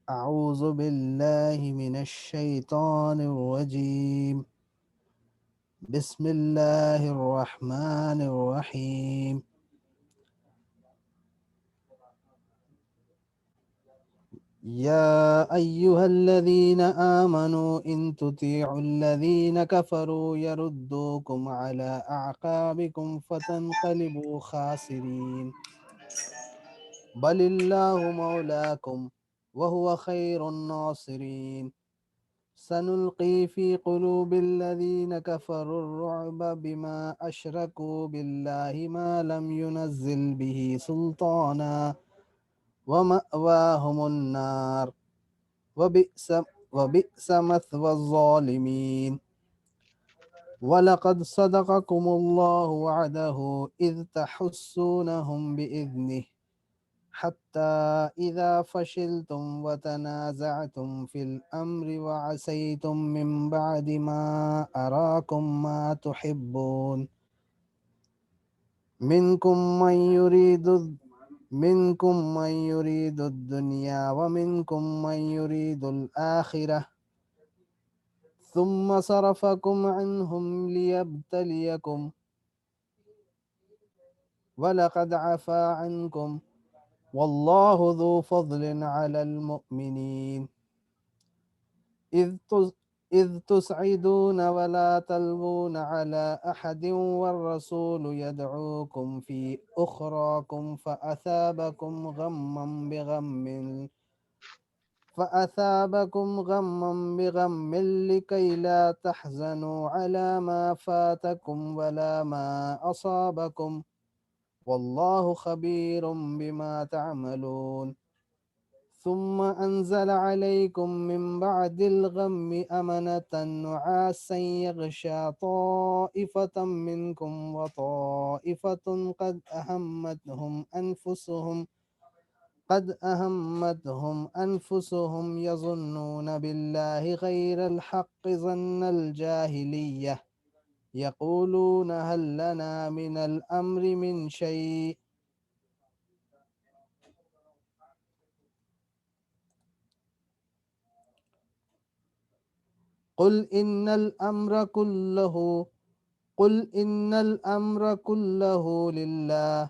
أعوذ بالله من الشيطان الرجيم بسم الله الرحمن الرحيم يا أيها الذين آمنوا إن تطيعوا الذين كفروا يردوكم على أعقابكم فتنقلبوا خاسرين بل الله مولاكم وهو خير الناصرين سنلقي في قلوب الذين كفروا الرعب بما أشركوا بالله ما لم ينزل به سلطانا ومأواهم النار وبئس مثوى الظالمين ولقد صدقكم الله وعده إذ تحسونهم بإذنه حتى إذا فشلتم وتنازعتم في الأمر وعصيتم من بعد ما أراكم ما تحبون منكم من يريد الدنيا ومنكم من يريد الآخرة ثم صرفكم عنهم ليبتليكم ولقد عفا عنكم والله ذو فضل على المؤمنين إذ تصعدون ولا تلوون على أحد والرسول يدعوكم في أخراكم فأثابكم غما بغم لكي لا تحزنوا على ما فاتكم ولا ما أصابكم والله خبير بما تعملون ثم أنزل عليكم من بعد الغم أمنة نعاسا يغشى طائفة منكم وطائفة قد أهمتهم أنفسهم يظنون بالله غير الحق ظن الجاهلية يقولون هل لنا من الأمر من شيء قل إن الأمر كله لله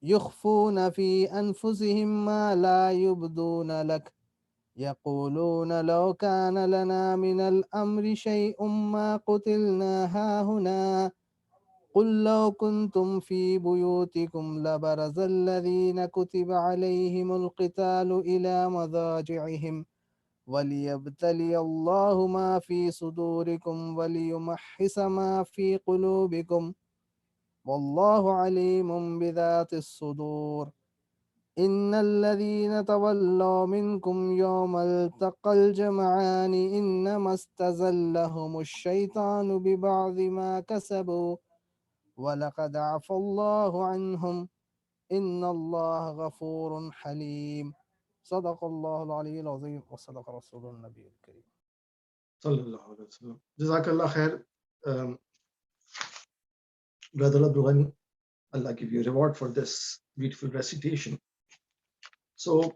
يخفون في أنفسهم ما لا يبدون لك يقولون لو كان لنا من الأمر شيء ما قتلنا هاهنا قل لو كنتم في بيوتكم لبرز الذين كتب عليهم القتال إلى مضاجعهم وليبتلي الله ما في صدوركم وليمحص ما في قلوبكم والله عليم بذات الصدور إن الذين تولوا منكم يوم التقى الجمعان إنما استزلهم الشيطان ببعض ما كسبوا ولقد عفى الله عنهم إن الله غفور حليم صدق الله العلي العظيم وصدق رسول النبي الكريم صلى الله عليه وسلم. Jazakallah khair, Brother Abdul Ghani. Allah give you a reward for this beautiful recitation. So,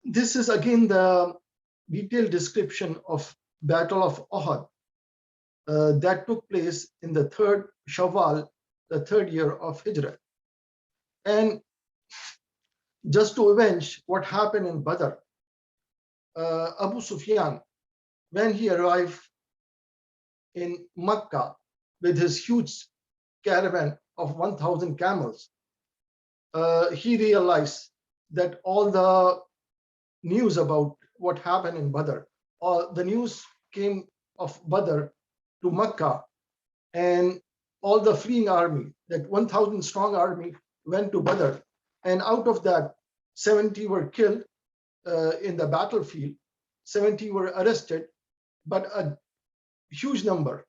this is again the detailed description of Battle of Uhud that took place in the 3rd Shawwal, the 3rd year of Hijrah. And just to avenge what happened in Badr, Abu Sufyan, when he arrived in Makkah with his huge caravan of 1,000 camels, he realized that all the news about what happened in Badr, or the news came of Badr to Makkah, and all the fleeing army, that 1,000 strong army went to Badr, and out of that 70 were killed in the battlefield, 70 were arrested, but a huge number,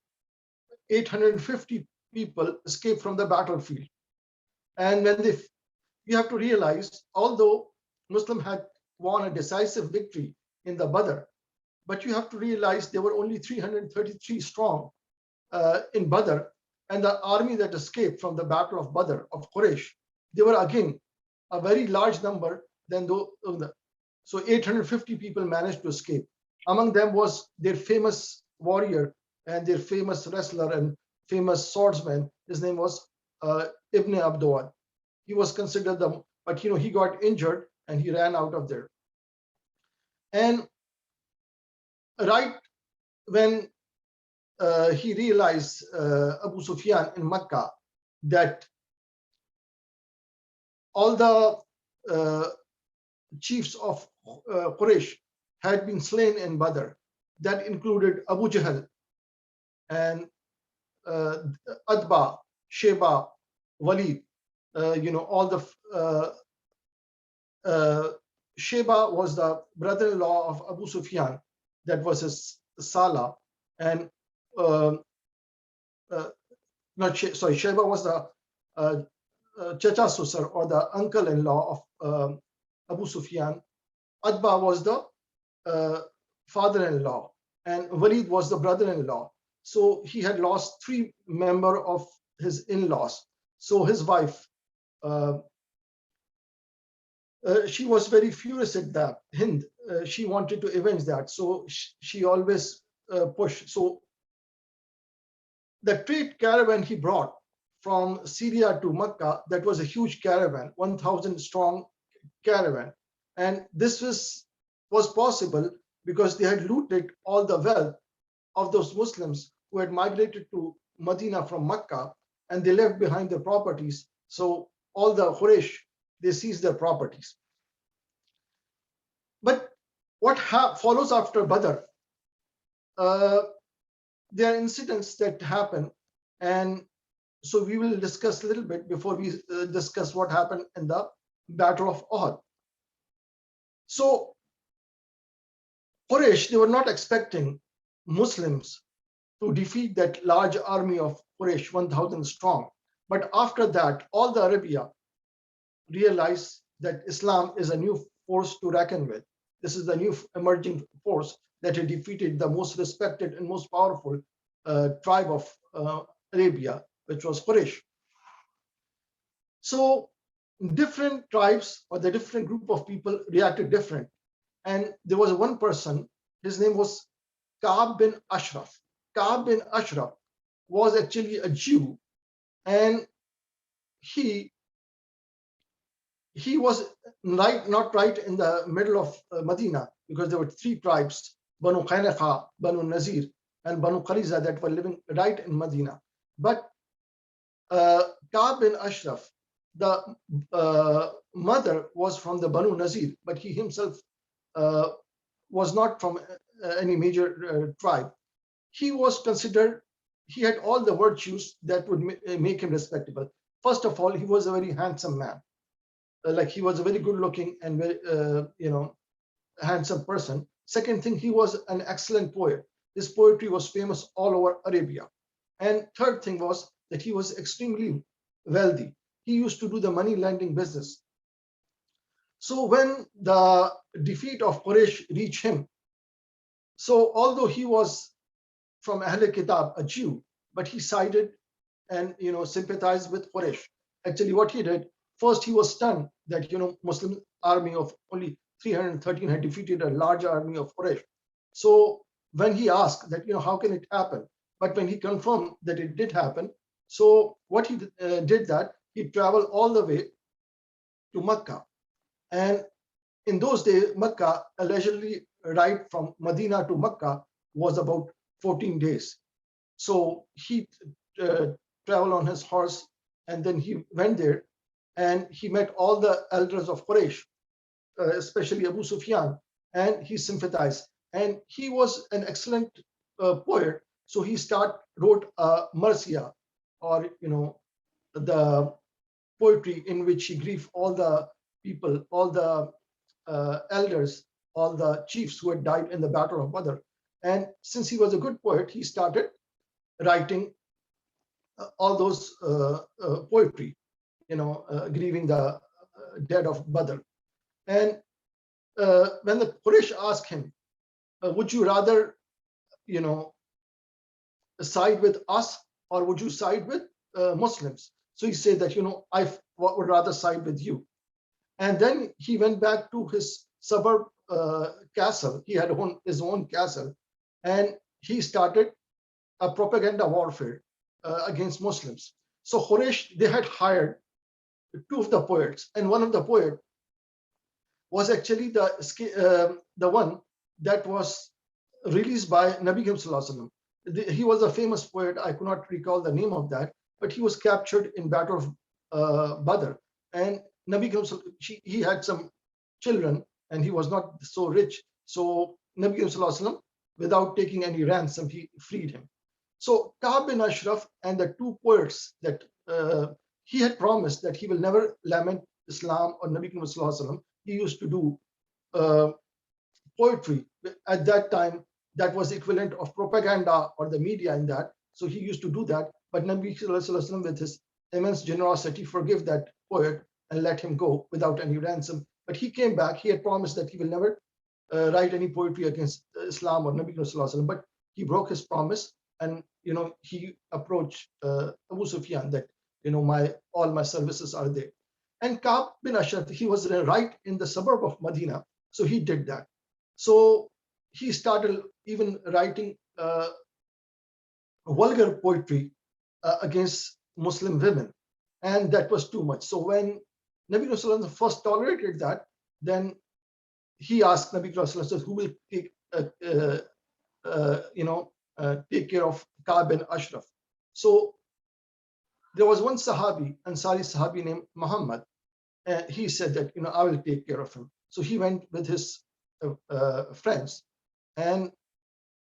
850 people escaped from the battlefield. And when you have to realize, although Muslim had won a decisive victory in the Badr, but you have to realize there were only 333 strong in Badr, and the army that escaped from the battle of Badr of Quraysh, they were again a very large number than those. So 850 people managed to escape. Among them was their famous warrior and their famous wrestler and famous swordsman. His name was Ibn Abdul. He was considered but he got injured and he ran out of there. And right when he realized, Abu Sufyan in Mecca, that all the chiefs of Quraysh had been slain in Badr. That included Abu Jahl and Adba, Sheba, Walid. All the Sheba was the brother-in-law of Abu Sufyan. That was his Salah. And Sheba was the Chacha Susar, or the uncle-in-law of Abu Sufyan. Adba was the father-in-law, and Walid was the brother-in-law. So he had lost 3 members of his in-laws. So his wife, she was very furious at that. Hind, she wanted to avenge that. So she always pushed. So the trade caravan he brought from Syria to Mecca, that was a huge caravan, 1,000 strong caravan. And this was possible because they had looted all the wealth of those Muslims who had migrated to Medina from Mecca, and they left behind their properties. So all the Quraysh, they seized their properties. But what follows after Badr? There are incidents that happen, and so we will discuss a little bit before we discuss what happened in the Battle of Uhud. So Quraysh, they were not expecting Muslims to defeat that large army of Quraysh, 1,000 strong. But after that, all the Arabia realized that Islam is a new force to reckon with. This is the new emerging force that had defeated the most respected and most powerful tribe of Arabia, which was Quraysh. So different tribes or the different group of people reacted different. And there was one person, his name was Ka'b bin Ashraf. Ka'b bin Ashraf was actually a Jew, and he was not right in the middle of Medina, because there were 3 tribes, Banu Qaynuqa, Banu Nazir, and Banu Qariza, that were living right in Medina. But Ka'b bin Ashraf, the mother was from the Banu Nazir, but he himself was not from any major tribe. He was considered, he had all the virtues that would make him respectable. First of all, he was a very handsome man. Like, he was a very good looking and very, handsome person. Second thing, he was an excellent poet. His poetry was famous all over Arabia. And third thing was that he was extremely wealthy. He used to do the money lending business. So when the defeat of Quraysh reached him, so although he was from Ahl Kitab, a Jew, but he sided and sympathized with Quraysh. Actually, what he did, first he was stunned that Muslim army of only 313 had defeated a large army of Quraysh. So when he asked that how can it happen, but when he confirmed that it did happen, so what he did, that he traveled all the way to Mecca. And in those days, Mecca, a leisurely ride from Medina to Mecca was about 14 days. So he traveled on his horse, and then he went there, and he met all the elders of Quraysh, especially Abu Sufyan, and he sympathized. And he was an excellent poet, so he wrote Marsiya, or the poetry in which he grieved all the people, all the elders, all the chiefs who had died in the Battle of Badr. And since he was a good poet, he started writing all those poetry, grieving the dead of Badr. And when the Quraysh asked him, would you rather, side with us, or would you side with Muslims? So he said that, I would rather side with you. And then he went back to his suburb castle. He had his own castle, and he started a propaganda warfare against Muslims. So Quraysh, they had hired two of the poets, and one of the poet was actually the one that was released by Nabi Sallallahu Alaihi Wasallam. He was a famous poet. I could not recall the name of that, but he was captured in Battle of Badr. And Nabi he had some children, and he was not so rich. So Nabi Sallallahu Alaihi Wasallam, without taking any ransom, he freed him. So Ka'b bin Ashraf and the two poets that he had promised that he will never lament Islam or Nabi Sallallahu Alaihi Wasallam. He used to do poetry. At that time, that was equivalent of propaganda or the media in that. So he used to do that. But Nabi Sallallahu Alaihi Wasallam, with his immense generosity, forgave that poet and let him go without any ransom. But he came back. He had promised that he will never write any poetry against Islam or Nabi Sallallahu Alaihi Wasallam. But he broke his promise, and he approached Abu Sufyan that all my services are there. And Ka'b bin Ashraf, he was right in the suburb of Medina, so he did that. So he started even writing vulgar poetry against Muslim women, and that was too much. So when Nabi Sallallahu Alaihi Wasallam first tolerated that, then he asked Nabi Sallallahu Alaihi Wasallam, who will take care of Ka'b bin Ashraf. So there was one Sahabi, Ansari Sahabi named Muhammed. He said that I will take care of him. So he went with his friends, and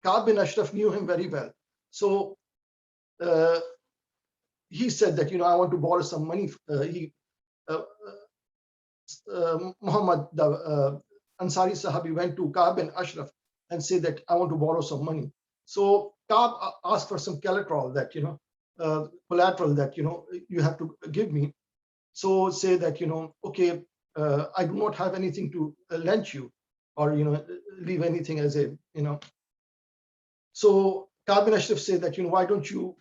Ka'b bin Ashraf knew him very well. So he said that I want to borrow some money. Muhammad, the Ansari Sahabi, went to Ka'b bin Ashraf and said that I want to borrow some money. So Ka'b asked for some collateral that you have to give me. So say that okay, I do not have anything to lend you, or leave anything as a So Ka'b bin Ashraf said that why don't you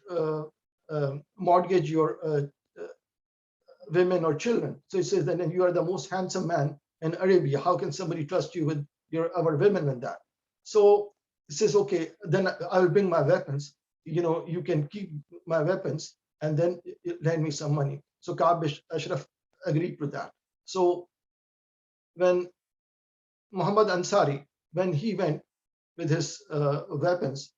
mortgage your women or children? So he says that, then you are the most handsome man in Arabia. How can somebody trust you with our women and that? So he says, okay, then I will bring my weapons. You can keep my weapons and then lend me some money. So Ka'b bin Ashraf agreed to that. So when Muhammad Ansari, when he went with his weapons,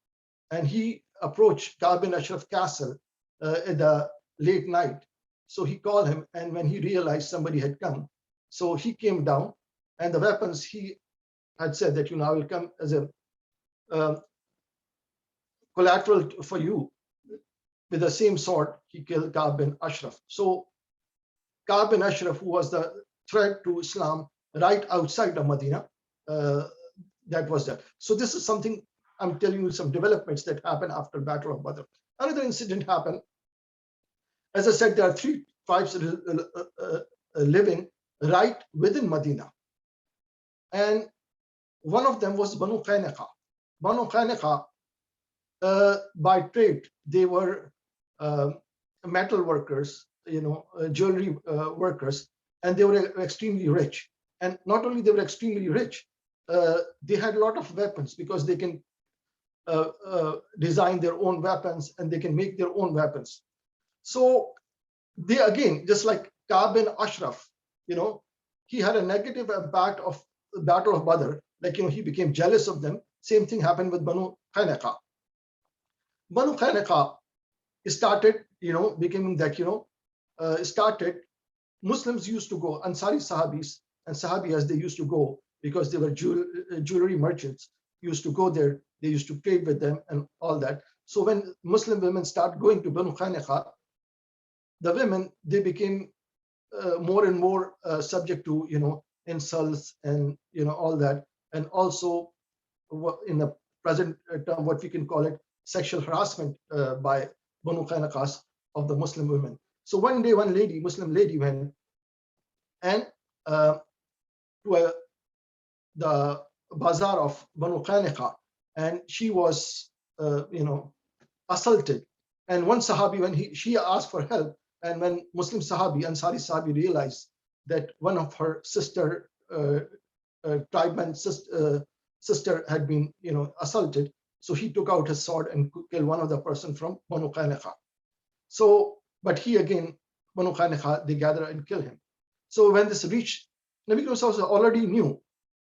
and he approached Ka'b bin Ashraf castle at the late night, so he called him, and when he realized somebody had come, so he came down, and the weapons, he had said that I will come as a collateral for you. With the same sword, he killed Ka'b bin Ashraf. So Ka'b bin Ashraf, who was the threat to Islam right outside of Medina, that was that. So this is something I'm telling you, some developments that happened after Battle of Badr. Another incident happened. As I said, there are three tribes living right within Medina, and one of them was Banu Qaynuqa. Banu Qaynuqa, by trade, they were metal workers, jewelry workers, and they were extremely rich. And not only they were extremely rich, they had a lot of weapons, because they can design their own weapons, and they can make their own weapons. So they, again, just like Ka'b bin Ashraf, he had a negative impact of the Battle of Badr. Like, he became jealous of them. Same thing happened with Banu Qaynuqa. Banu Qaynuqa started, becoming that, started, Muslims used to go, Ansari Sahabis and Sahabiyas, they used to go, because they were jewelry merchants, used to go there, they used to trade with them and all that. So when Muslim women start going to Banu Qaynuqa, the women, they became more and more subject to, insults and, all that. And also, in the present term, what we can call it, sexual harassment by Banu Qaynuqas of the Muslim women. So one day, one lady, Muslim lady, went and to the bazaar of Banu Qaynuqa, and she was, assaulted. And one Sahabi, when she asked for help, and when Muslim Sahabi, Ansari Sahabi, realized that one of her sister tribeman sister had been assaulted. So he took out his sword and killed one of the person from Banu Qaynuqa. So, but he again, Banu Qaynuqa, they gather and kill him. So when this reached, Nabi Muhammad already knew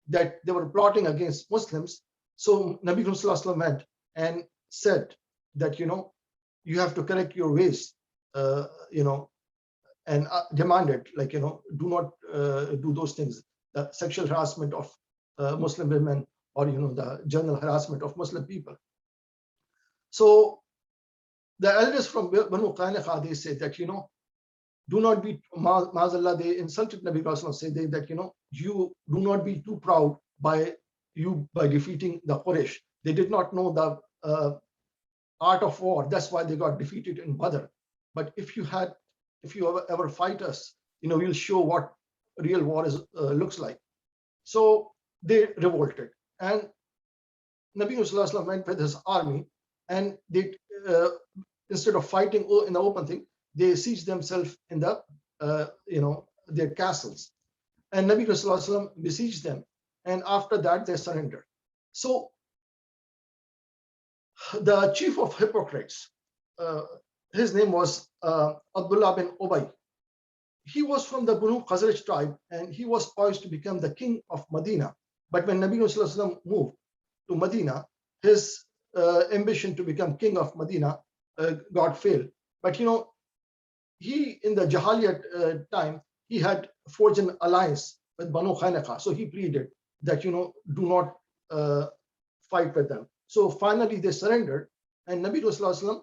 that they were plotting against Muslims. So Nabi Muhammad went and said that, you have to correct your ways, and demanded, like, do not do those things, the sexual harassment of Muslim women, or, the general harassment of Muslim people. So the elders from Banu Qaynuqa, they say that, do not be, Ma'azallah, they insulted Nabi Muhammad, say that, you do not be too proud by defeating the Quraysh. They did not know the art of war. That's why they got defeated in Badr. But if you ever fight us, we'll show what real war looks like. So they revolted, and Nabi Muhammad went with his army, and they instead of fighting in the open thing, they sieged themselves in the their castles, and Nabi Muhammad besieged them, and after that they surrendered. So the chief of hypocrites, his name was Abdullah bin Ubay. He was from the Banu Khazraj tribe, and he was poised to become the king of Medina. But when Nabi Muhammad moved to Medina, his ambition to become king of Medina got failed. But he, in the Jahaliyat time, he had forged an alliance with Banu Qaynuqa. So he pleaded that, do not fight with them. So finally they surrendered, and Nabi Muhammad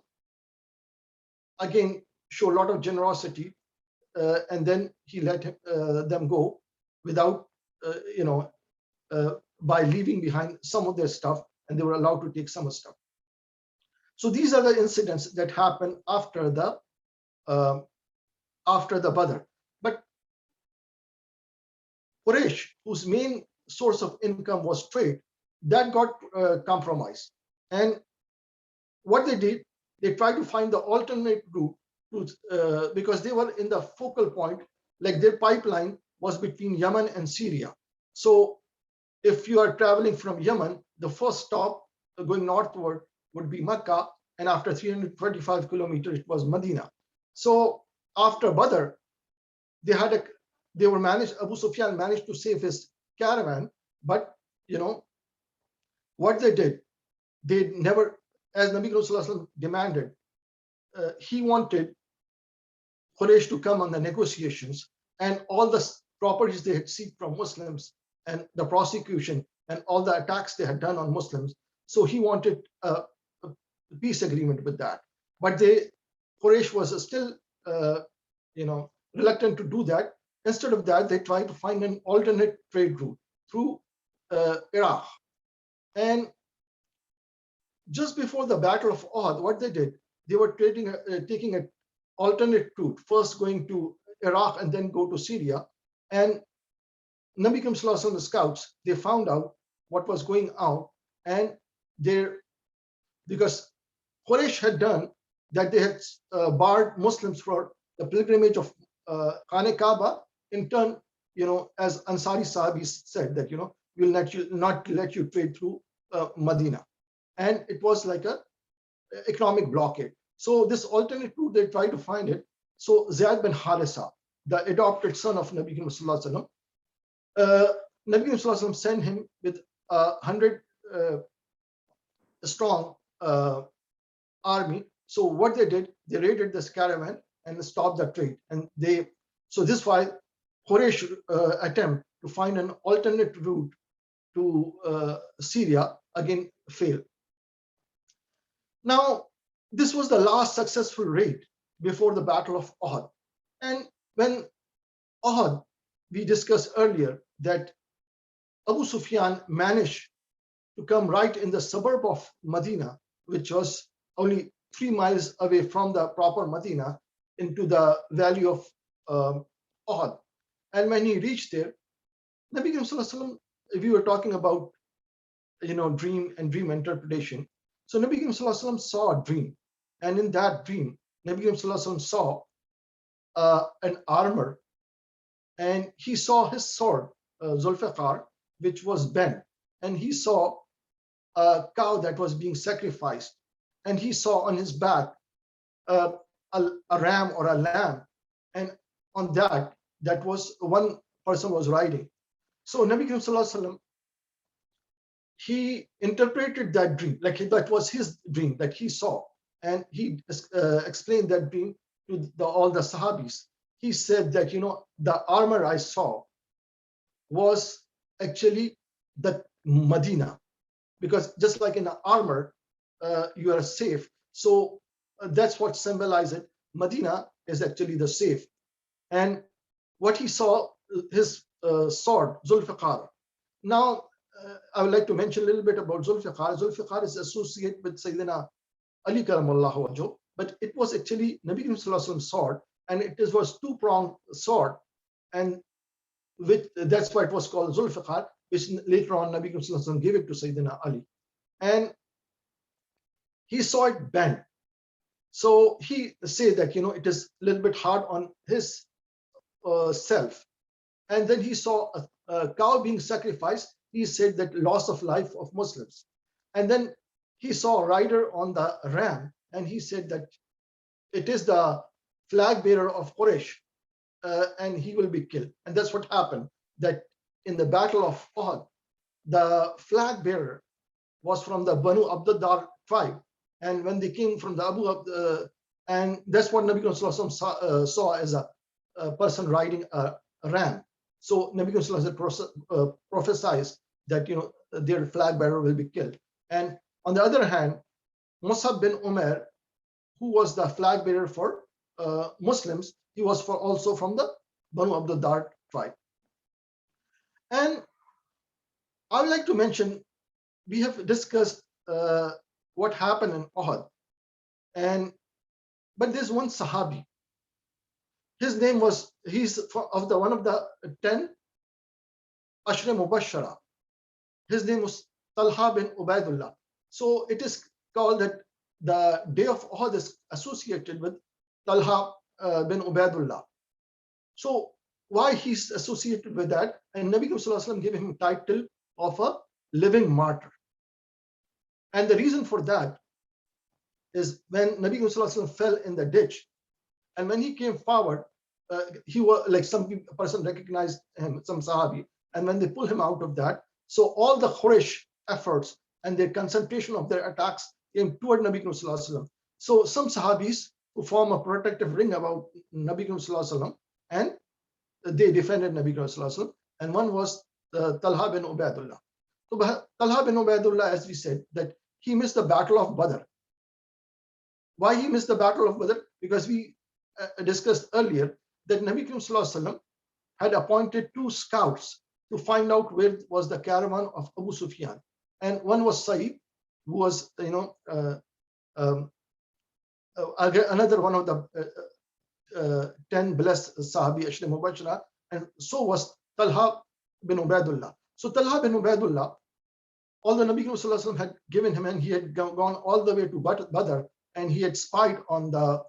again showed a lot of generosity, and then he let them go without, by leaving behind some of their stuff, and they were allowed to take some of the stuff. So these are the incidents that happened after the Badr. But Quraysh, whose main source of income was trade, that got compromised. And what they did, they tried to find the alternate route because they were in the focal point, like their pipeline was between Yemen and Syria. So if you are traveling from Yemen, the first stop going northward would be Mecca, and after 325 kilometers, it was Medina. So after Badr, Abu Sufyan managed to save his caravan, but what they did, they never, as Nabi Muhammad demanded, he wanted Quraysh to come on the negotiations, and all the properties they had seized from Muslims, and the prosecution and all the attacks they had done on Muslims. So he wanted a peace agreement with that. But Quraysh was still, reluctant to do that. Instead of that, they tried to find an alternate trade route through Iraq. And just before the Battle of Uhud, what they did, they were taking an alternate route, first going to Iraq and then go to Syria. And Nabi Muhammad and the scouts, they found out what was going on, and because Quraysh had done that, they had barred Muslims for the pilgrimage of Khane Kaaba. In turn, as Ansari Sahabis said that, we'll not let you trade through Medina. And it was like a economic blockade. So this alternate route, they tried to find it. So Zayd bin Harisa, the adopted son of Nabi Muhammad, Nabi Muhammad sent him with 100 strong army. So what they did, they raided this caravan and stopped the trade. And so this is why Quraysh attempt to find an alternate route to Syria again failed. Now, this was the last successful raid before the Battle of Uhud. And when Uhud, we discussed earlier that Abu Sufyan managed to come right in the suburb of Medina, which was only 3 miles away from the proper Medina, into the valley of Uhud. And when he reached there, Nabi Muhammad, if we were talking about dream and dream interpretation, so Nabi Muhammad saw a dream, and in that dream, Nabi Muhammad saw an armor, and he saw his sword, Zulfiqar, which was bent, and he saw a cow that was being sacrificed, and he saw on his back a ram or a lamb, and on that was one person was riding. So Nabi Karim Sallallahu Alaihi Wasallam, he interpreted that dream, like that was his dream that he saw, and he explained that dream to all the Sahabis. He said that, the armor I saw was actually the Medina, because just like in the armor, you are safe. So that's what symbolizes it. Medina is actually the safe. And what he saw, his sword, Zulfiqar. Now, I would like to mention a little bit about Zulfiqar. Zulfiqar is associated with Sayyidina Ali Karamallahu Wajhu, but it was actually Nabi Karim Sallallahu Alaihi Wasallam's sword, and it was two-pronged sword, and that's why it was called Zulfiqar, which later on Nabi Karim Sallallahu Alaihi Wasallam gave it to Sayyidina Ali. And he saw it bent. So he said that, it is a little bit hard on his self. And then he saw a cow being sacrificed. He said that loss of life of Muslims. And then he saw a rider on the ram, and he said that it is the flag bearer of Quraysh, and he will be killed. And that's what happened, that in the battle of Uhud, the flag bearer was from the Banu Abdul tribe. And when they came from the and that's what Nabi Sallallahu saw as a person riding a ram. So Nabi Sallallahu prophesied that, their flag bearer will be killed. And on the other hand, Musab bin Umar, who was the flag bearer for Muslims, he was also from the Banu Abdul Dar tribe. And I would like to mention, we have discussed what happened in Uhud, but there's one Sahabi. His name was, he's of the one of the 10 Ashra Mubashara. His name was Talha bin Ubaidullah. So it is called that the day of Uhud is associated with Talha bin Ubaidullah. So why he's associated with that? And Nabi Sallallahu Alaihi Wasallam gave him a title of a living martyr. And the reason for that is when Nabi Sallallahu Alaihi Wasallam fell in the ditch, and when he came forward, he was like some person recognized him, some Sahabi, and when they pulled him out of that, so all the Quraysh efforts and their concentration of their attacks came toward Nabi Sallallahu Alaihi Wasallam. So some Sahabis who form a protective ring about Nabi Sallallahu Alaihi Wasallam, and they defended Nabi Sallallahu Alaihi Wasallam, and one was Talha bin Ubaidullah. So Talha bin Ubaidullah, as we said, that he missed the battle of Badr. Why he missed the battle of Badr? Because we discussed earlier that Nabi Sallallahu Alaihi Wasallam had appointed 2 scouts to find out where was the caravan of Abu Sufyan, and one was Sa'id, who was another one of the 10 blessed Sahabi Ashra Mubashara, and so was Talha bin Ubaidullah. So Talha bin Ubaidullah, although Nabi Sallallahu Alaihi Wasallam had given him, and he had gone all the way to Badr, and he had spied on the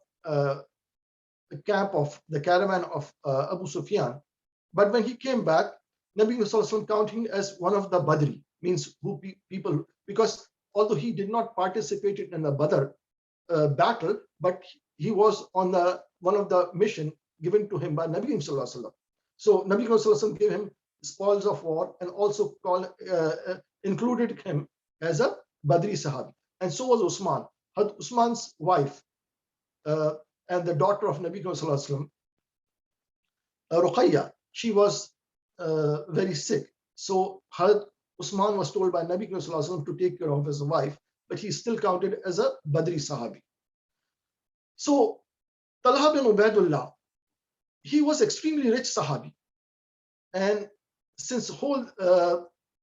camp of the caravan of Abu Sufyan. But when he came back, Nabi Sallallahu Alaihi Wasallam counted him as one of the Badri, means people, because although he did not participate in the Badr battle, but he was on one of the mission given to him by Nabi Sallallahu Alaihi Wasallam. So Nabi Sallallahu Alaihi Wasallam gave him spoils of war, and also included him as a Badri Sahabi. And so was Usman. Usman's wife and the daughter of Nabi Sallallahu Alaihi Wasallam, Ruqayya, she was very sick. So Usman was told by Nabi Sallallahu Alaihi Wasallam to take care of his wife, but he still counted as a Badri Sahabi. So Talha bin Ubaidullah, he was extremely rich Sahabi. And since whole,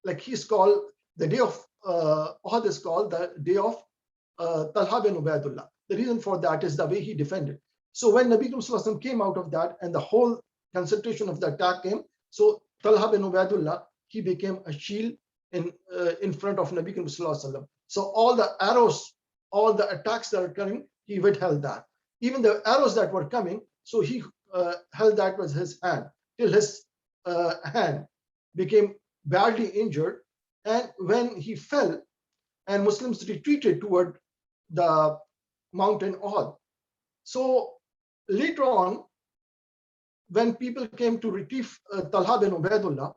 like he's called, the day of Uhud is called the day of Talha bin Ubaidullah. The reason for that is the way he defended. So when Nabi Sallallahu Alaihi Wasallam came out of that, and the whole concentration of the attack came, so Talha bin Ubaidullah, he became a shield in front of Nabi Sallallahu Alaihi Wasallam. So all the arrows, all the attacks that are coming, he withheld that. Even the arrows that were coming, so he held that with his hand, till his hand became badly injured. And when he fell and Muslims retreated toward the mountain Uhud. So later on, when people came to retrieve Talha bin Ubaidullah,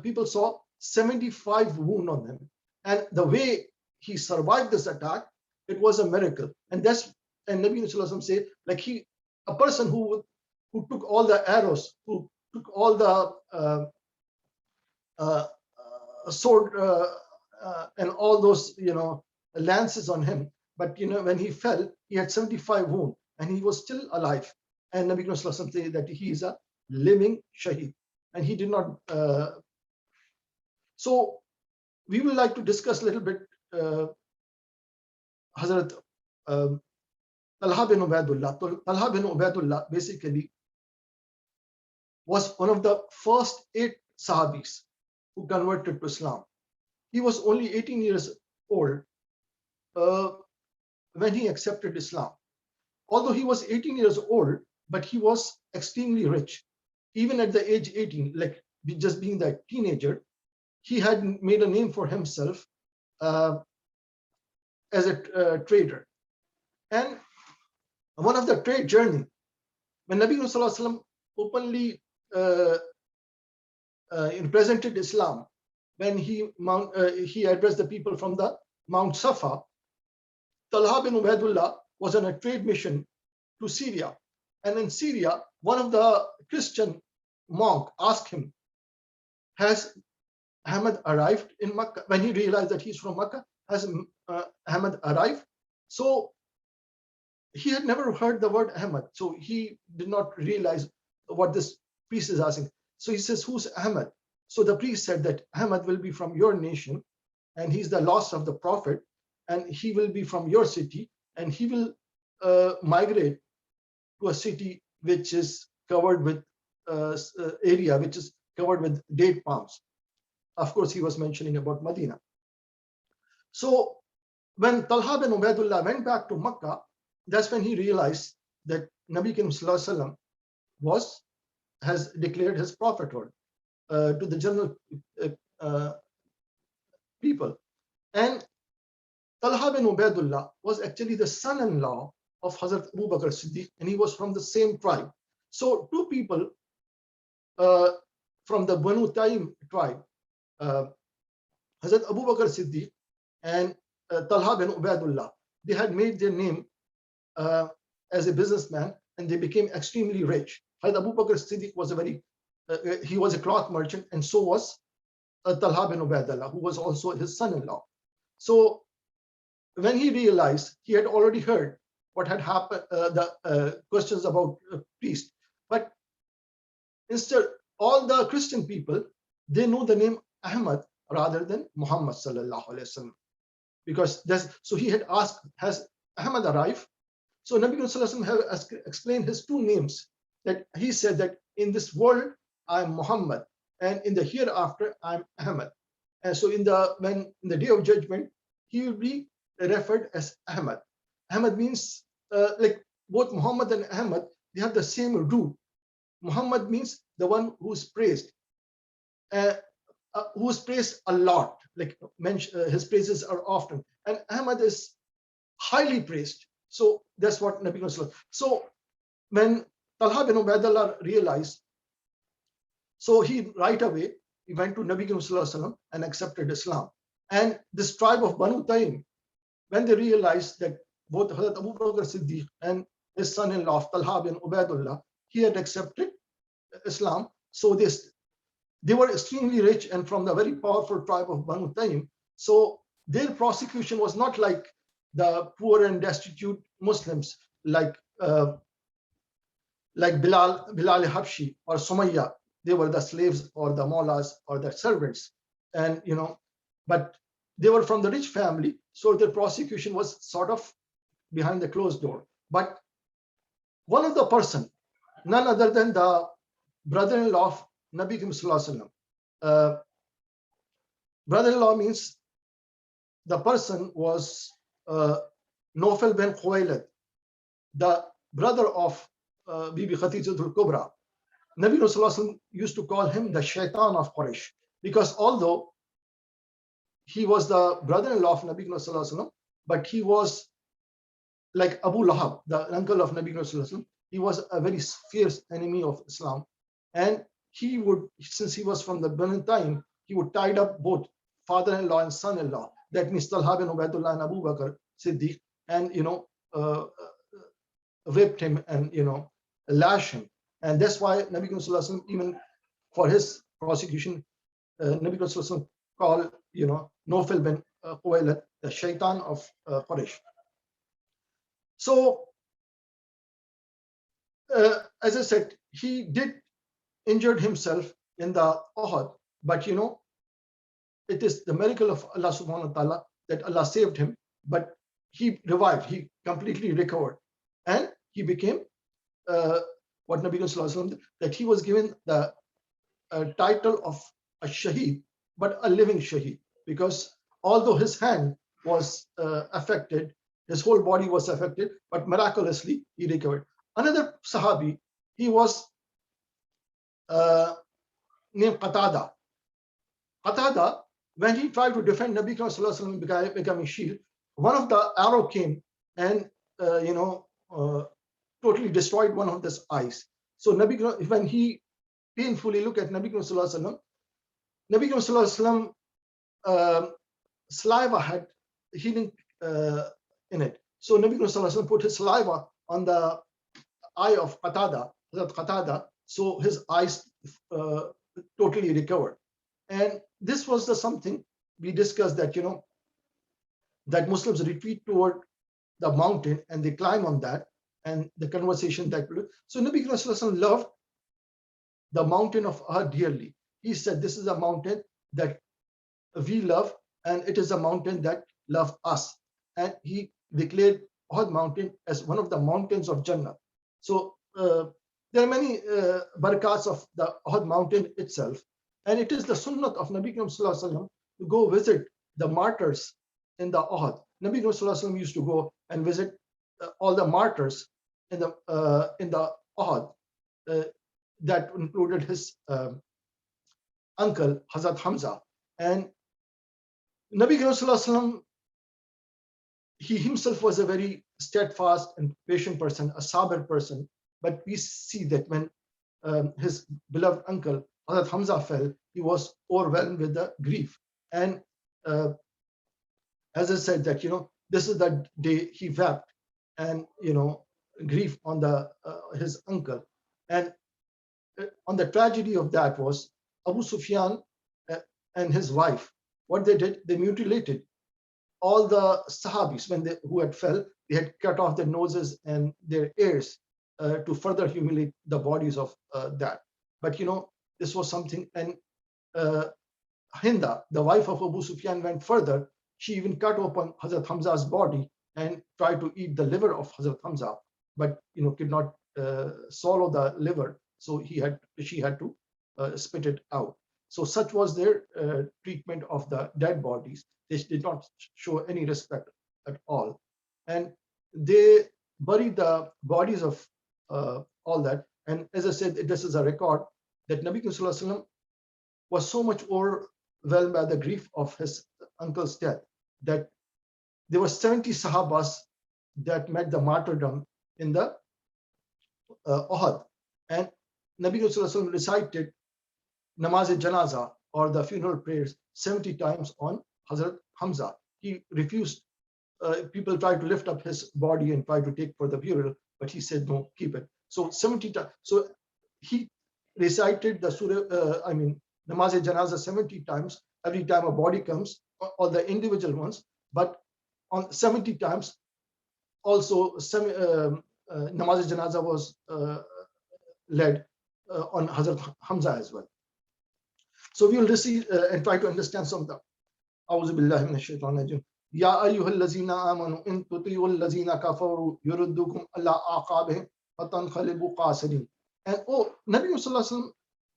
people saw 75 wounds on him. And the way he survived this attack, it was a miracle. And Nabi Sallallahu Alaihi Wasallam said, like a person who took all the arrows, who took all the sword and all those, lances on him. But, when he fell, he had 75 wounds and he was still alive. And Nabi Sallallahu Alaihi Wasallam said that he is a living shaheed. And he did not. So we would like to discuss a little bit Hazrat Talha bin Ubaidullah. Talha bin Ubaidullah basically was one of the first 8 Sahabis who converted to Islam. He was only 18 years old when he accepted Islam. Although he was 18 years old, but he was extremely rich. Even at the age 18, like just being the teenager, he had made a name for himself as a trader. And one of the trade journey, when Nabi Sallallahu Alaihi Wasallam openly presented Islam, when he addressed the people from the Mount Safa, Talha bin Ubaidullah was on a trade mission to Syria. And in Syria, one of the Christian monk asked him, has Ahmed arrived in Makkah? When he realized that he's from Makkah, has Ahmed arrived? So he had never heard the word Ahmed. So he did not realize what this priest is asking. So he says, who's Ahmed? So the priest said that Ahmed will be from your nation and he's the last of the prophet and he will be from your city and he will migrate to a city which is covered with area which is covered with date palms. Of course, he was mentioning about Medina. So when Talha bin Ubaidullah went back to Makkah, that's when he realized that Nabi Karim Sallallahu Alaihi Wasallam has declared his prophethood to the general people. And Talha bin Ubaidullah was actually the son-in-law of Hazrat Abu Bakr Siddiq, and he was from the same tribe. So 2 people from the Banu Taym tribe, Hazrat Abu Bakr Siddiq and Talha bin Ubaidullah, they had made their name as a businessman and they became extremely rich. Hazrat Abu Bakr Siddiq was he was a cloth merchant, and so was Talha bin Ubaidullah, who was also his son-in-law. So when he realized, he had already heard what had happened, the questions about priest, but instead, all the Christian people, they know the name Ahmed rather than Muhammad Sallallahu Alaihi Wasallam, because so he had asked, has Ahmed arrived? So Nabi Sallallahu Alaihi Wasallam have explained his 2 names, that he said that in this world I'm Muhammad and in the hereafter I'm Ahmed. And so in the day of judgment, he will be referred as Ahmed. Ahmed means like both Muhammad and Ahmed, they have the same root. Muhammad means the one who's praised a lot, like his praises are often, and Ahmed is highly praised. So that's what Nabi Sallallahu Alaihi Wasallam. So when Talha bin Ubaidullah realized, so he right away he went to Nabi Sallallahu Alaihi Wasallam and accepted Islam. And this tribe of Banu Taym, when they realized that both Hazrat Abu Bakr Siddiq and his son-in-law Talha bin Ubaidullah, he had accepted Islam, so they were extremely rich and from the very powerful tribe of Banu Taym. So their prosecution was not like the poor and destitute Muslims, like Bilal Habshi or Sumayya. They were the slaves or the mullahs or the servants, and but they were from the rich family, so their prosecution was sort of behind the closed door. But one of the person, none other than the brother-in-law of Nabi Sallallahu Alaihi Wasallam. Brother-in-law means the person was Nawfal bin Khuwailid, the brother of Bibi Khadijatul Kubra. Nabi Sallallahu used to call him the Shaitan of Quraysh, because although he was the brother-in-law of Nabi Sallallahu, but he was like Abu Lahab, the uncle of Nabi Sallallahu. He was a very fierce enemy of Islam, and he would, since he was from the Banu Taym, he would tie up both father-in-law and son-in-law. That means Talha bin Ubaidullah and Abu Bakr Siddiq, and whipped him and lash him. And that's why Nabi Sallallahu even for his prosecution, Nabi Sallallahu called Nofil bin Quwailat the Shaitan of Quraysh. So as I said, he did injured himself in the Uhud, but it is the miracle of Allah subhanahu wa ta'ala that Allah saved him, but he revived, he completely recovered, and he became what Nabi Sallallahu, that he was given the title of a shaheed, but a living shaheed, because although his hand was affected, his whole body was affected, but miraculously he recovered. Another Sahabi, he was named Qatada. Qatada, when he tried to defend Nabi Sallallahu by becoming shield, one of the arrow came and totally destroyed one of his eyes. So Nabi, when he painfully looked at Nabi Sallallahu, Nabi Sallallahu saliva had healing in it. So Nabi Sallallahu put his saliva on the eye of Qatada, so his eyes totally recovered. And this was the something we discussed, that that Muslims retreat toward the mountain and they climb on that, and the conversation that so Nabi Sallallahu loved the mountain of Ahad dearly. He said, this is a mountain that we love, and it is a mountain that loves us. And he declared Ahad mountain as one of the mountains of Jannah. So there are many barakats of the Ahad mountain itself, and it is the sunnah of Nabi Sallallahu to go visit the martyrs in the Ahad. Nabi Sallallahu used to go and visit all the martyrs in the Ahad. That included his uncle Hazrat Hamza, and Nabi Sallallahu, he himself was a very steadfast and patient person, a sabr person. But we see that when his beloved uncle Hazrat Hamza fell, he was overwhelmed with the grief. And as I said, that this is the day he wept and grief on the his uncle. And on the tragedy of that was Abu Sufyan and his wife. What they did, they mutilated all the Sahabis who had fell. They had cut off their noses and their ears to further humiliate the bodies of that. But this was something. And Hinda, the wife of Abu Sufyan, went further. She even cut open Hazrat Hamza's body and tried to eat the liver of Hazrat Hamza, but could not swallow the liver. So she had to spit it out. So such was their treatment of the dead bodies. They did not show any respect at all, and they buried the bodies of all that. And as I said, this is a record that Nabi Sallallahu Alaihi Wasallam was so much overwhelmed by the grief of his uncle's death that there were 70 Sahabas that met the martyrdom in the Uhud, and Nabi Sallallahu Alaihi Wasallam recited Namaz-e-Janaza, or the funeral prayers, 70 times on Hazrat Hamza. He refused. People tried to lift up his body and try to take for the burial, but he said, no, keep it. So 70 times. So he recited the surah, Namaz-e-Janaza 70 times, every time a body comes, or the individual ones, but on 70 times also Namaz-e-Janaza was led on Hazrat Hamza as well. So we will receive and try to understand some of the A'udhu billahi minash shaitanir rajim. Ya ayyuhallazina amanu in tuti'ul lazina kafaru yuruddukum ala aqabihim fatanqalibu qasirin. And Nabi Sallallahu Alaihi Wasallam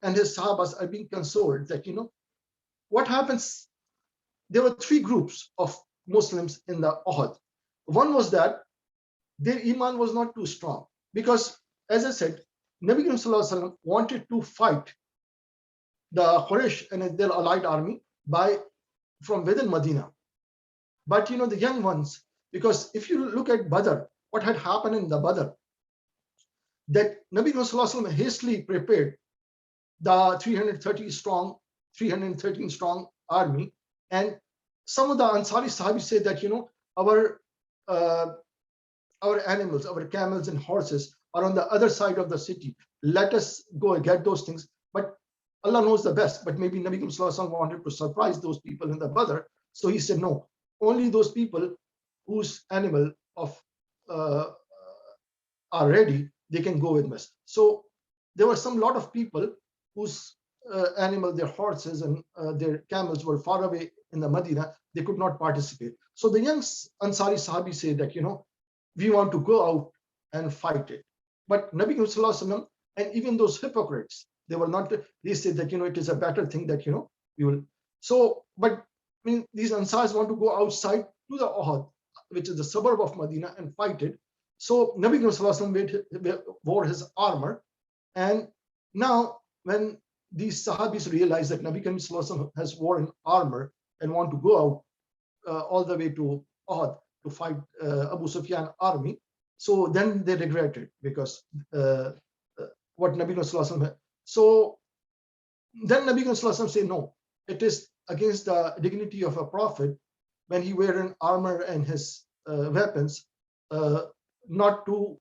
and his Sahabas are being consoled that what happens. There were three groups of Muslims in the Uhud. One was that their iman was not too strong, because as I said, Nabi Karim Sallallahu Alaihi Wasallam wanted to fight the Quraysh and their allied army from within Medina. But the young ones, because if you look at Badr, what had happened in the Badr, that Nabi Karim Sallallahu Alaihi Wasallam hastily prepared the 313 strong army, and some of the Ansari Sahabis said that our animals, our camels and horses are on the other side of the city. Let us go and get those things. But Allah knows the best. But maybe Nabi Sallallahu Alaihi Wasallam wanted to surprise those people in the Badr. So he said, no, only those people whose animal are ready, they can go with us. So there were lot of people whose animal, their horses and their camels were far away in the Medina. They could not participate. So the young Ansari Sahabi say that, we want to go out and fight it. But Nabi Sallallahu Alaihi Wasallam and even those hypocrites, they said that, it is a better thing that, we will. So, but these Ansars want to go outside to the Uhud, which is the suburb of Medina, and fight it. So Nabi Sallallahu Alaihi Wasallam wore his armor. And now when these Sahabis realize that Nabi Sallallahu Alaihi Wasallam has worn armor and want to go out all the way to Uhud to fight Abu Sufyan army, so then they regretted, because what Nabi Sallallahu Alaihi Wasallam had. So then Nabi Sallallahu Alaihi Wasallam say, no, it is against the dignity of a prophet when he wear an armor and his weapons, not to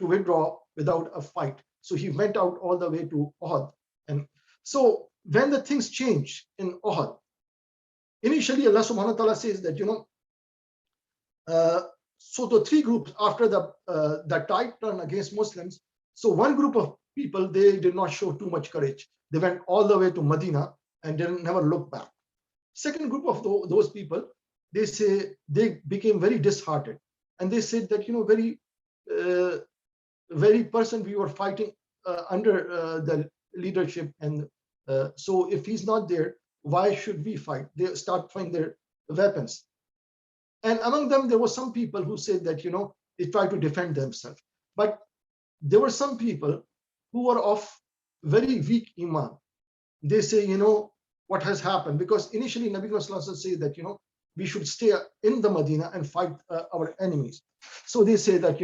withdraw without a fight. So he went out all the way to Uhud. And so when the things change in Uhud, initially Allah subhanahu wa ta'ala says that, so the three groups after the tide turned against Muslims. So one group of people, they did not show too much courage. They went all the way to Medina and never looked back. Second group of those people, they say they became very disheartened, and they said that, very person we were fighting under the leadership, and so if he's not there, why should we fight? They start throwing their weapons. And among them, there were some people who said that, they try to defend themselves. But there were some people who were of very weak iman. They say, what has happened? Because initially Nabi Sallallahu Alaihi Wasallam said that, we should stay in the Medina and fight our enemies. So they say that,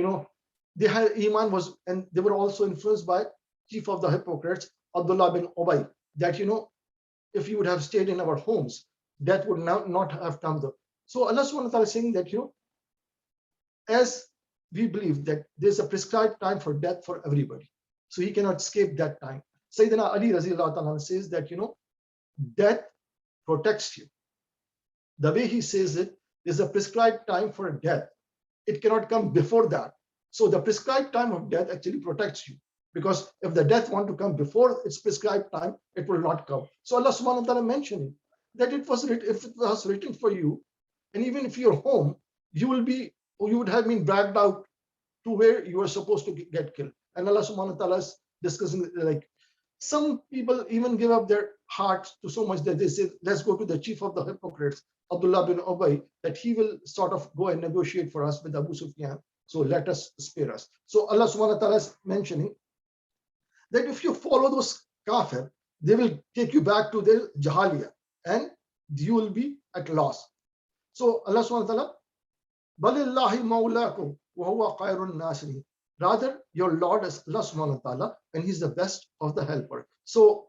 they had iman and they were also influenced by chief of the hypocrites, Abdullah bin Ubay, that, if you would have stayed in our homes, death would not have come. So Allah subhanahu wa ta'ala is saying that, as we believe that there's a prescribed time for death for everybody, so he cannot escape that time. Sayyidina Ali Raziyallahu ta'ala says that, death protects you. The way he says it, there's a prescribed time for death. It cannot come before that. So the prescribed time of death actually protects you, because if the death want to come before its prescribed time, it will not come. So Allah subhanahu wa ta'ala mentioning that if it was written for you, and even if you're home, you would have been dragged out to where you were supposed to get killed. And Allah subhanahu wa ta'ala is discussing, like, some people even give up their hearts to so much that they say, let's go to the chief of the hypocrites, Abdullah bin Ubay, that he will sort of go and negotiate for us with Abu Sufyan. So let us spare us. So Allah subhanahu wa ta'ala is mentioning that if you follow those kafir, they will take you back to their jahaliya and you will be at loss. So Allah subhanahu wa ta'ala, Balillahi mawlakum wa huwa khairun nasirin. Rather, your Lord is Allah subhanahu wa ta'ala, and he's the best of the helper. So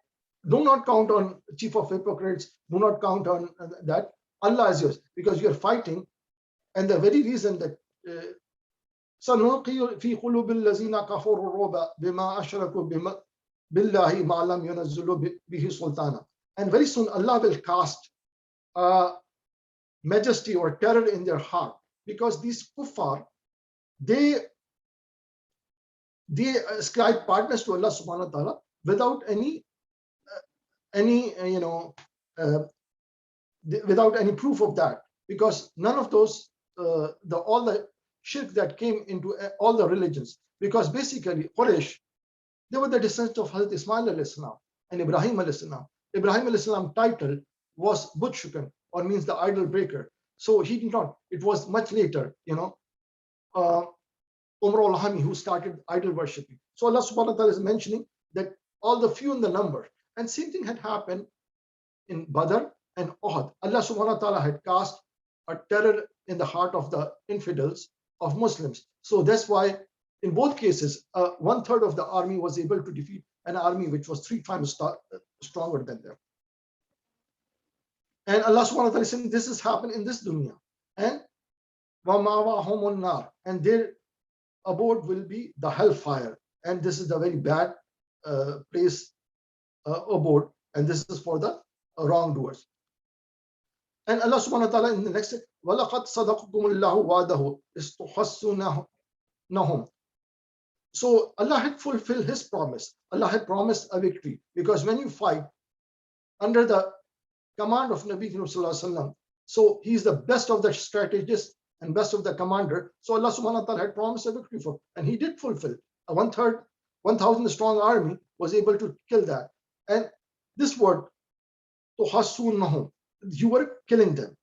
do not count on chief of hypocrites, do not count on that. Allah is yours, because you're fighting, and the very reason that سَنُلْقِي فِي قُلُوبِ الَّذِينَ كَفَرُوا الرُّعْبَ بِمَا أَشْرَكُوا بِاللَّهِ مَا لَمْ يُنَزِّلْ بِهِ سُلْطَانًا. And very soon Allah will cast majesty or terror in their heart, because these kuffar, they ascribe partners to Allah subhanahu wa ta'ala without without any proof of that, because none of those all the shirk that came into all the religions, because basically Quraysh, they were the descendants of Hazrat Ismail alayhi salam and Ibrahim alayhi salam. Ibrahim alayhi salam title was Butshukan, or means the idol breaker. So he did not, it was much later, al-Hami, who started idol worshipping. So Allah subhanahu wa ta'ala is mentioning that all the few in the number. And same thing had happened in Badr and Uhud. Allah subhanahu wa ta'ala had cast a terror in the heart of the infidels of Muslims. So that's why in both cases, 1/3 of the army was able to defeat an army which was 3 times stronger than them. And Allah subhanahu wa ta'ala is saying this has happened in this dunya. And وَمَأْوَاهُمُ النَّارِ, and their abode will be the hellfire. And this is the very bad place abode, and this is for the wrongdoers. And Allah subhanahu wa ta'ala in the next, وَلَقَدْ صَدَقَكُمُ اللَّهُ وَعْدَهُ إِسْتُحَسُّونَهُمْ. So Allah had fulfilled His promise. Allah had promised a victory, because when you fight under the command of Nabi Sallallahu Alaihi Wasallam, so he's the best of the strategists and best of the commander. So Allah subhanahu wa ta'ala had promised a victory for, and He did fulfill. A 1/3, 1,000 strong army was able to kill that. And this word, tuhassunahum, you were killing them.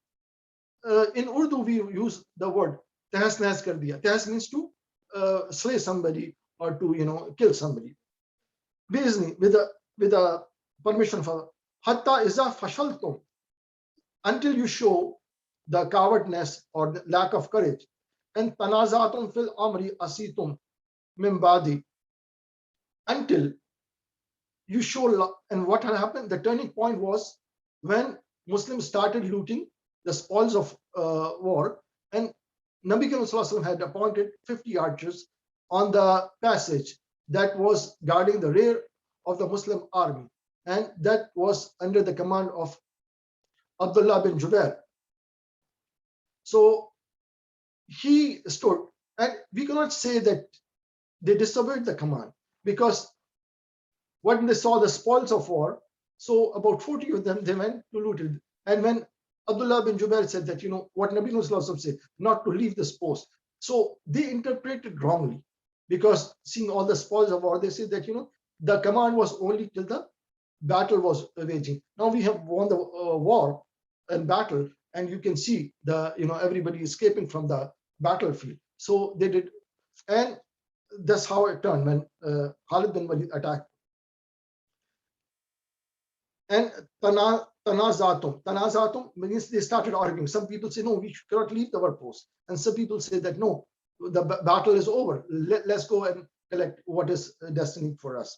In Urdu, we use the word tehas nehas kar diya. Tehas means to slay somebody or to kill somebody. Bi'izni, with a permission for hatta iza fashaltum, until you show the cowardness or the lack of courage. And tanazatum fil amri asitum min badi, until you show. And what had happened, the turning point was when Muslims started looting the spoils of war, and Nabi Sallallahu Alaihi Wasallam had appointed 50 archers on the passage that was guarding the rear of the Muslim army, and that was under the command of Abdullah bin Jubair. So he stood, and we cannot say that they disobeyed the command, because when they saw the spoils of war, so about 40 of them, they went to loot it. And when Abdullah bin Jubair said that, what Nabi Sallallahu Alaihi Wasallam said, not to leave this post. So they interpreted wrongly, because seeing all the spoils of war, they said that, the command was only till the battle was waging. Now we have won the war and battle, and you can see the, everybody escaping from the battlefield. So they did, and that's how it turned when Khalid bin Walid attacked. And Tanazatum means they started arguing. Some people say, no, we cannot leave our post. And some people say that, no, the battle is over. Let's go and collect what is destined for us.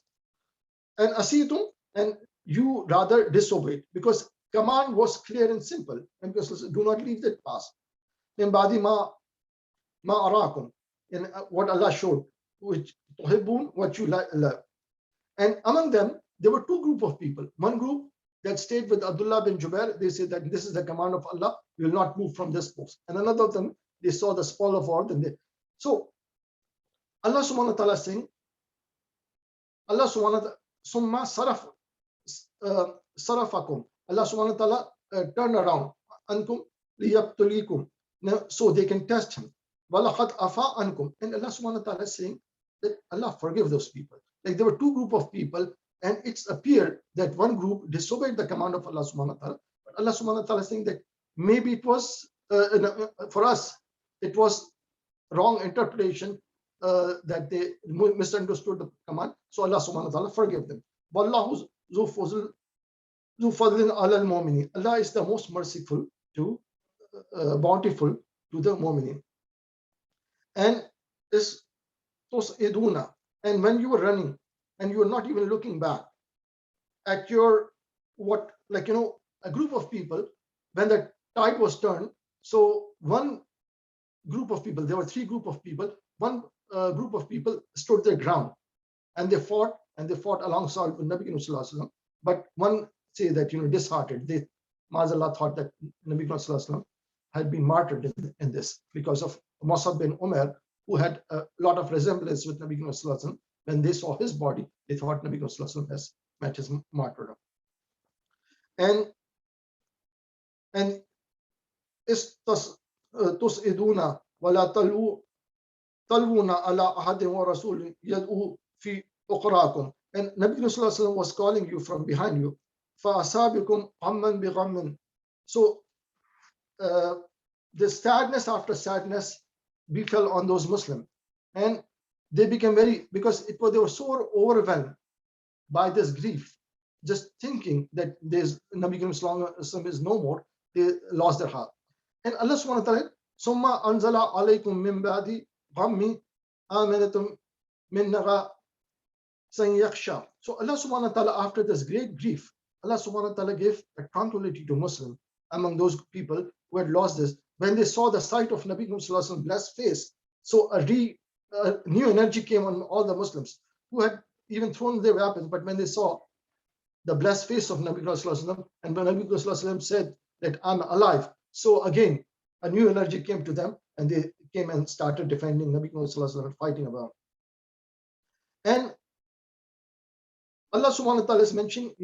And Asitum, and you rather disobeyed, because command was clear and simple. And because do not leave that path. In Badi ma arakum, in what Allah showed, which tuhibbun, what you love. And among them, there were two groups of people. One group that stayed with Abdullah bin Jubair, they said that this is the command of Allah, we will not move from this post. And another of them, they saw the spoil of war. So Allah subhanahu wa ta'ala saying, Allah subhanahu wa ta'ala, summa sarafakum, Allah subhanahu wa ta'ala turned around, ankum liyabtulikum, so they can test him. Walaqad afa ankum, and Allah subhanahu wa ta'ala is saying that Allah forgive those people. Like there were two groups of people, and it's appeared that one group disobeyed the command of Allah subhanahu wa ta'ala. But Allah subhanahu wa ta'ala is saying that maybe it was, for us, it was wrong interpretation, that they misunderstood the command. So Allah subhanahu wa ta'ala forgive them. Wallahu zu fadlin ala al-mu'minin. Allah is the most merciful to, bountiful to the mu'minin. And is tus'iduna, and when you were running, and you are not even looking back at your, a group of people, when the tide was turned, so one group of people, there were three groups of people, one group of people stood their ground, and they fought alongside with Nabi Sallallahu Alaihi Wasallam. But one say that, disheartened, they, Mazallah, thought that Nabi Sallallahu Alaihi Wasallam had been martyred in this, because of Musab bin Umar, who had a lot of resemblance with Nabi Sallallahu Alaihi Wasallam. When they saw his body, they thought Nabi Sallallahu Alaihi Wasallam has met his martyrdom. And tus'iduna wala talwuna ala ahadin wa rasul yad'u fi uqrakum. And Nabi Sallallahu Alaihi Wasallam was calling you from behind you. Fa'asabikum amman bi ghammin. So the sadness after sadness befell on those Muslims. And they became because they were so overwhelmed by this grief, just thinking that there's Nabi Karim Sallallahu Alaihi Wasallam is no more, they lost their heart. And Allah subhanahu wa ta'ala, Summa anzala alaykum min ba'di ghammi amanatum min naga sanyaksha. So Allah subhanahu wa ta'ala, after this great grief, Allah subhanahu wa ta'ala gave a tranquility to Muslims among those people who had lost this. When they saw the sight of Nabi Muhammad sallallahu alaihi wasallam's blessed face, so a new energy came on all the Muslims who had even thrown their weapons. But when they saw the blessed face of Nabi Muhammad sallallahu alaihi wasallam, and when Nabi Muhammad sallallahu alaihi wasallam said that I'm alive, so again a new energy came to them, and they came and started defending Nabi Muhammad sallallahu alaihi wasallam and fighting about. And Allah subhanahu wa ta'ala is mentioning,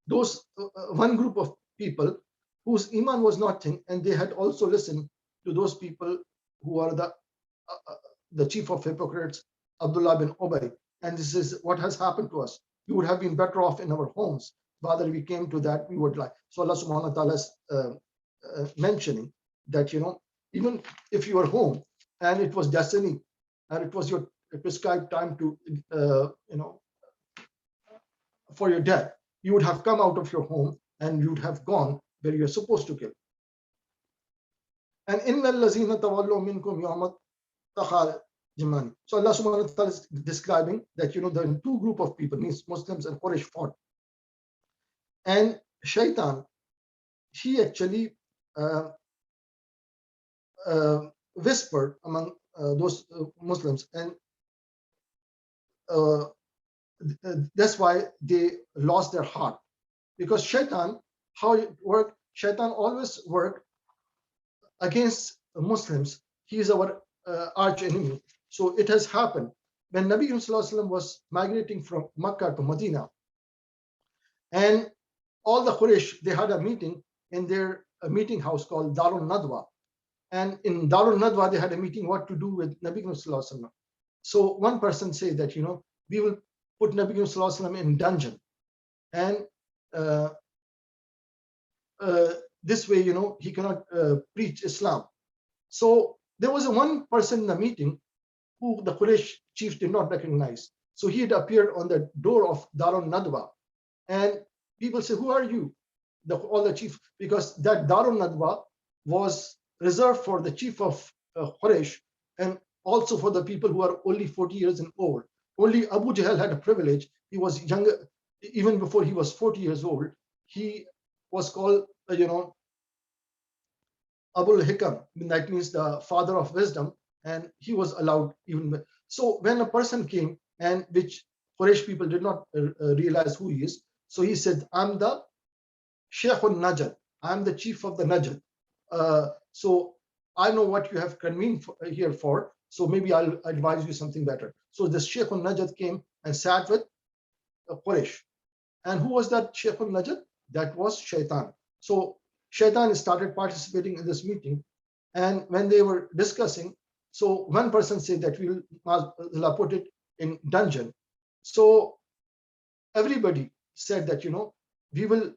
those one group of people whose iman was nothing, and they had also listened to those people who are the chief of hypocrites, Abdullah bin Ubay. And this is what has happened to us. We would have been better off in our homes. Rather, we came to that, we would like. So Allah subhanahu wa ta'ala is mentioning that, even if you are home and it was destiny and it was your prescribed time to, for your death, you would have come out of your home and you would have gone where you're supposed to kill. And innal lazina tawallu minkum yawma taqal jamani. So Allah subhanahu wa ta'ala is describing that, the two group of people, means Muslims and Quraysh, fought. And Shaitan, he actually whispered among those Muslims, and that's why they lost their heart. Because Shaitan, how it worked, Shaitan always worked against Muslims. He is our arch enemy. So it has happened when Nabi Sallallahu Alaihi Wasallam was migrating from Makkah to Medina, and all the Quraysh, they had a meeting in their meeting house called Darul Nadwa. And in Darul Nadwa, they had a meeting what to do with Nabi Sallallahu Alaihi Wasallam. So one person said that, we will put Nabi Sallallahu Alaihi Wasallam in dungeon, and this way, he cannot preach Islam. So there was one person in the meeting who the Quraysh chief did not recognize. So he had appeared on the door of Darul Nadwa, and people say, who are you? All the chief, because that Darul Nadwa was reserved for the chief of Quraysh, and also for the people who are only 40 years and old. Only Abu Jahl had a privilege. He was younger, even before he was 40 years old. He was called, Abul Hikam, that means the father of wisdom, and he was allowed even. So when a person came, and which Quraysh people did not realize who he is, so he said, I'm the Sheikhul Najd, I'm the chief of the Najd. So I know what you have convened here for, so maybe I'll advise you something better. So this Sheikhul Najd came and sat with Quraysh. And who was that Sheikhul Najd? That was Shaitan. So Shaitan started participating in this meeting, and when they were discussing, so one person said that we will put it in dungeon. So everybody said that, we will,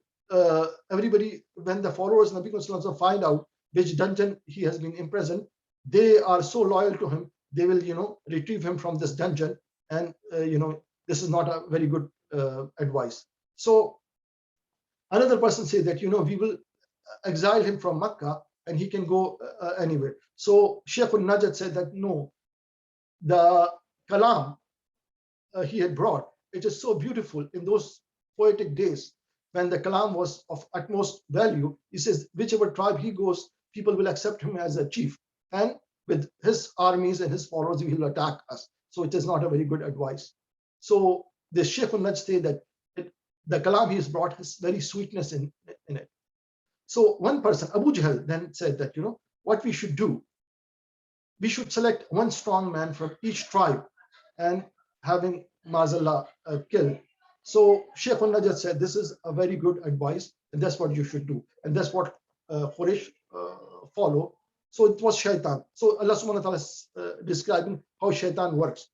everybody, when the followers of Nabi Sallallahu find out which dungeon he has been imprisoned, they are so loyal to him, they will, retrieve him from this dungeon. And, this is not a very good advice. So another person said that, we will exile him from Makkah and he can go anywhere. So Sheikhul Najd said that, no, the kalam he had brought, it is so beautiful in those poetic days when the kalam was of utmost value. He says, whichever tribe he goes, people will accept him as a chief, and with his armies and his followers, he will attack us. So it is not a very good advice. So the Sheikhul Najd say that the kalam he has brought has very sweetness in it. So one person, Abu Jahl, then said that, what we should do, we should select one strong man from each tribe and having Mazallah killed. So Sheikhul Najd said, this is a very good advice, and that's what you should do. And that's what Quraysh follow. So it was Shaitan. So Allah subhanahu wa ta'ala is describing how Shaitan works.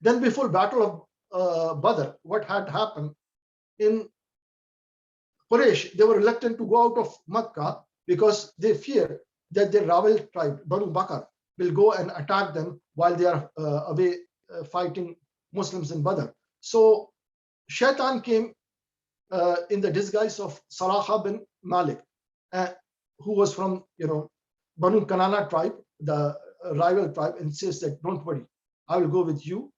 Then before battle of Badr, what had happened in Quraysh, they were reluctant to go out of Makkah because they feared that their rival tribe, Banu Bakr, will go and attack them while they are away fighting Muslims in Badr. So Shaitan came in the disguise of Saraha bin Malik, who was from Banu Kanana tribe, the rival tribe, and says that don't worry, I will go with you.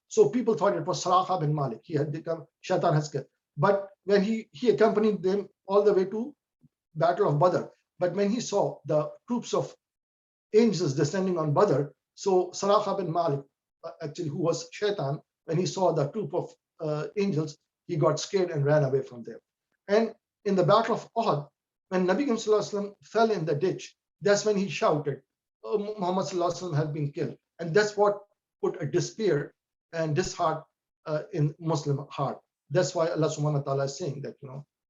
So people thought it was Saraha bin Malik. He had become Shaitan has killed. But when he accompanied them all the way to Battle of Badr, but when he saw the troops of angels descending on Badr, so Saraha bin Malik, actually who was Shaitan, when he saw the troop of angels, he got scared and ran away from there. And in the Battle of Uhud, when Nabi Sallallahu Alaihi Wasallam fell in the ditch, that's when he shouted, oh, Muhammad Sallallahu Alaihi Wasallam has been killed. And that's what put a despair and disheart in Muslim heart. That's why Allah subhanahu wa ta'ala is saying that,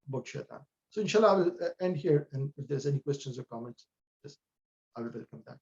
about Shaitan. So inshallah, I will end here. And if there's any questions or comments, I will welcome that.